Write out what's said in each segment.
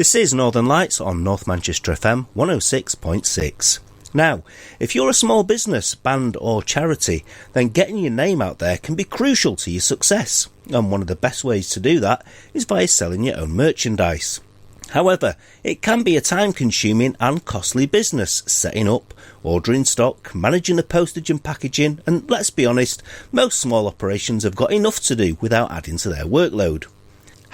This is Northern Lights on North Manchester FM 106.6. Now, if you're a small business, band or charity, then getting your name out there can be crucial to your success. And one of the best ways to do that is by selling your own merchandise. However, it can be a time-consuming and costly business, setting up, ordering stock, managing the postage and packaging, and let's be honest, most small operations have got enough to do without adding to their workload.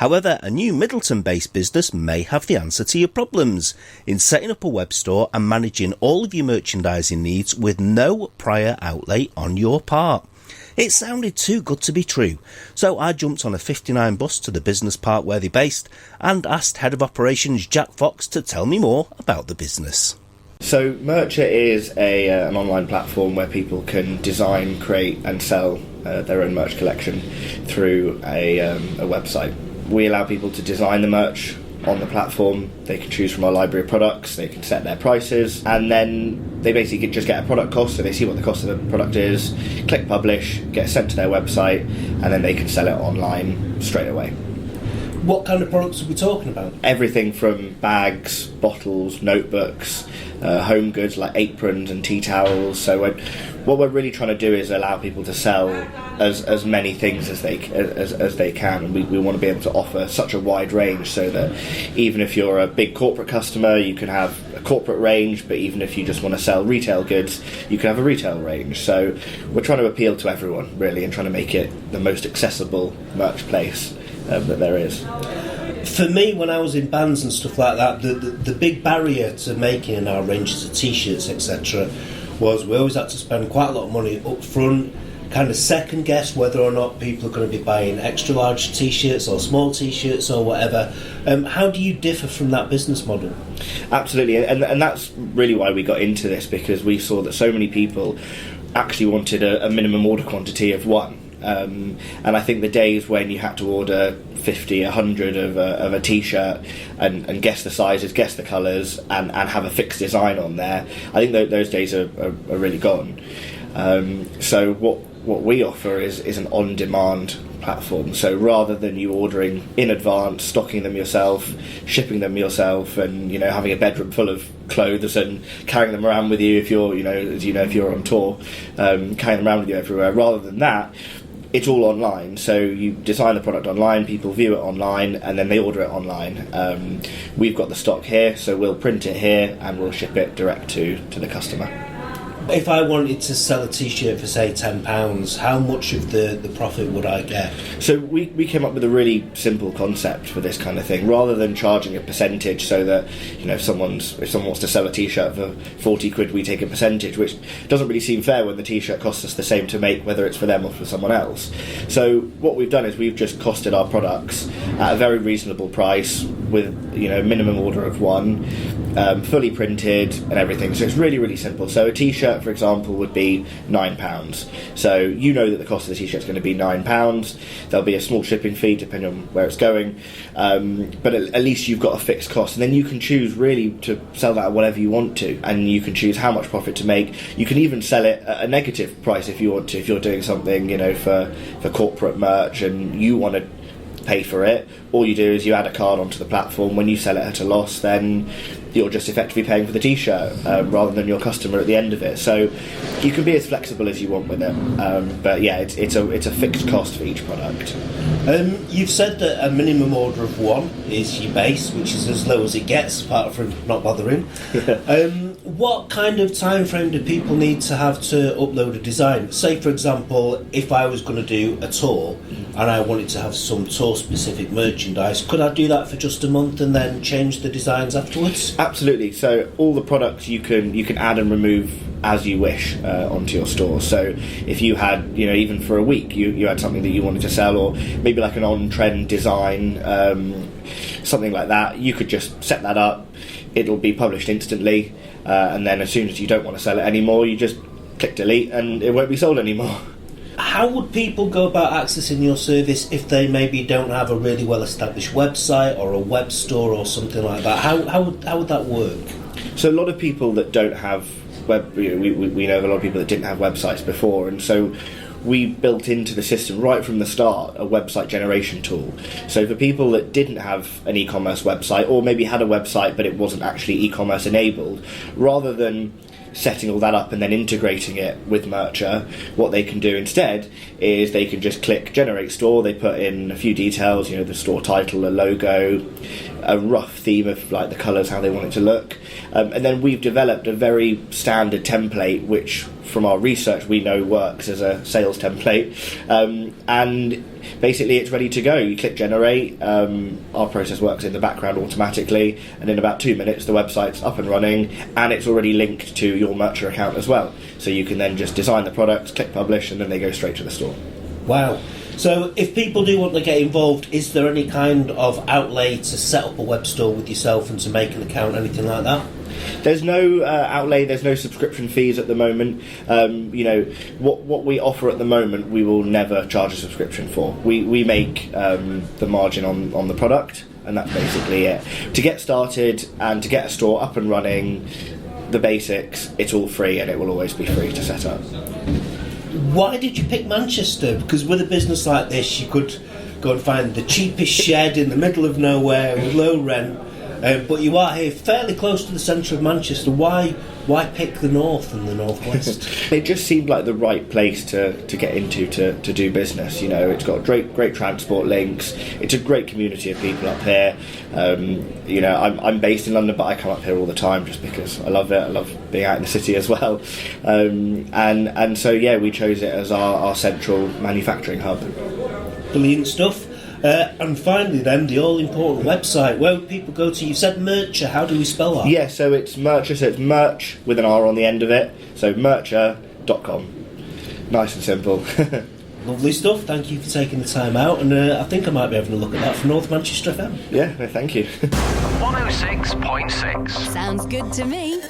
However, a new Middleton-based business may have the answer to your problems in setting up a web store and managing all of your merchandising needs with no prior outlay on your part. It sounded too good to be true, so I jumped on a 59 bus to the business park where they're based and asked Head of Operations Jack Fox to tell me more about the business. So Mercher is an online platform where people can design, create and sell their own merch collection through a website. We allow people to design the merch on the platform. They can choose from our library of products, they can set their prices, and then they basically just get a product cost, so they see what the cost of the product is, click publish, get sent to their website, and then they can sell it online straight away. What kind of products are we talking about? Everything from bags, bottles, notebooks, home goods like aprons and tea towels. So what we're really trying to do is allow people to sell as many things as they can, and we want to be able to offer such a wide range so that even if you're a big corporate customer, you can have a corporate range, but even if you just want to sell retail goods, you can have a retail range. So we're trying to appeal to everyone really and trying to make it the most accessible merch place that there is. For me, when I was in bands and stuff like that, the big barrier to making our ranges of t-shirts, etc., was we always had to spend quite a lot of money up front, kind of second guess whether or not people are going to be buying extra large t-shirts or small t-shirts or whatever. How do you differ from that business model? Absolutely, and that's really why we got into this, because we saw that so many people actually wanted a minimum order quantity of one. And I think the days when you had to order 50, 100 of a t-shirt and guess the sizes, guess the colours and have a fixed design on there, I think those days are really gone. So what we offer is an on-demand platform. So rather than you ordering in advance, stocking them yourself, shipping them yourself, and having a bedroom full of clothes and carrying them around with you if you're if you're on tour, carrying them around with you everywhere, rather than that, it's all online. So you design the product online, people view it online, and then they order it online. We've got the stock here, so we'll print it here and we'll ship it direct to the customer. If I wanted to sell a t-shirt for say £10, how much of the profit would I get? So we came up with a really simple concept for this kind of thing. Rather than charging a percentage so that if someone wants to sell a t-shirt for 40 quid, we take a percentage, which doesn't really seem fair when the t-shirt costs us the same to make, whether it's for them or for someone else. So what we've done is we've just costed our products at a very reasonable price with minimum order of one, fully printed and everything. So it's really, really simple. So a t-shirt, for example, would be £9. So that the cost of the t-shirt is going to be £9. There'll be a small shipping fee depending on where it's going, but at least you've got a fixed cost, and then you can choose really to sell that at whatever you want to, and you can choose how much profit to make. You can even sell it at a negative price if you want to, if you're doing something for corporate merch and you want to pay for it. All you do is you add a card onto the platform. When you sell it at a loss, then you're just effectively paying for the t-shirt rather than your customer at the end of it. So you can be as flexible as you want with it, but yeah, it's a fixed cost for each product. You've said that a minimum order of one is your base, which is as low as it gets, apart from not bothering. What kind of time frame do people need to have to upload a design? Say, for example, if I was going to do a tour and I wanted to have some tour-specific merchandise, could I do that for just a month and then change the designs afterwards? Absolutely. So all the products you can add and remove as you wish onto your store. So if you had, even for a week, you had something that you wanted to sell, or maybe like an on-trend design, something like that, you could just set that up. It'll be published instantly, and then as soon as you don't want to sell it anymore, you just click delete and it won't be sold anymore. How would people go about accessing your service if they maybe don't have a really well-established website or a web store or something like that? How would that work? So a lot of people that don't have we know of a lot of people that didn't have websites before, and so we built into the system right from the start a website generation tool. So for people that didn't have an e-commerce website, or maybe had a website but it wasn't actually e-commerce enabled, rather than setting all that up and then integrating it with Mercher, what they can do instead is they can just click generate store. They put in a few details, the store title, a logo, a rough theme of like the colours, how they want it to look, and then we've developed a very standard template which from our research we know works as a sales template, and basically it's ready to go. You click generate, our process works in the background automatically, and in about 2 minutes the website's up and running, and it's already linked to your Mercher account as well, so you can then just design the products, click publish, and then they go straight to the store. Wow. So if people do want to get involved, is there any kind of outlay to set up a web store with yourself and to make an account, anything like that? There's no outlay, there's no subscription fees at the moment. What we offer at the moment, we will never charge a subscription for. We make the margin on the product, and that's basically it. To get started and to get a store up and running, the basics, it's all free, and it will always be free to set up. Why did you pick Manchester? Because with a business like this, you could go and find the cheapest shed in the middle of nowhere with low rent, but you are here fairly close to the centre of Manchester. Why pick the north and the northwest? It just seemed like the right place to get into to do business. It's got great transport links. It's a great community of people up here. I'm based in London, but I come up here all the time just because I love it. I love being out in the city as well. And so we chose it as our central manufacturing hub. Brilliant stuff. And finally then, the all-important website. Where would people go to? You said Mercher. How do we spell that? Yeah, so it's Mercher, so it's merch with an R on the end of it. So mercher.com. Nice and simple. Lovely stuff. Thank you for taking the time out. And I think I might be having a look at that for North Manchester FM. Yeah, no, thank you. 106.6. Sounds good to me.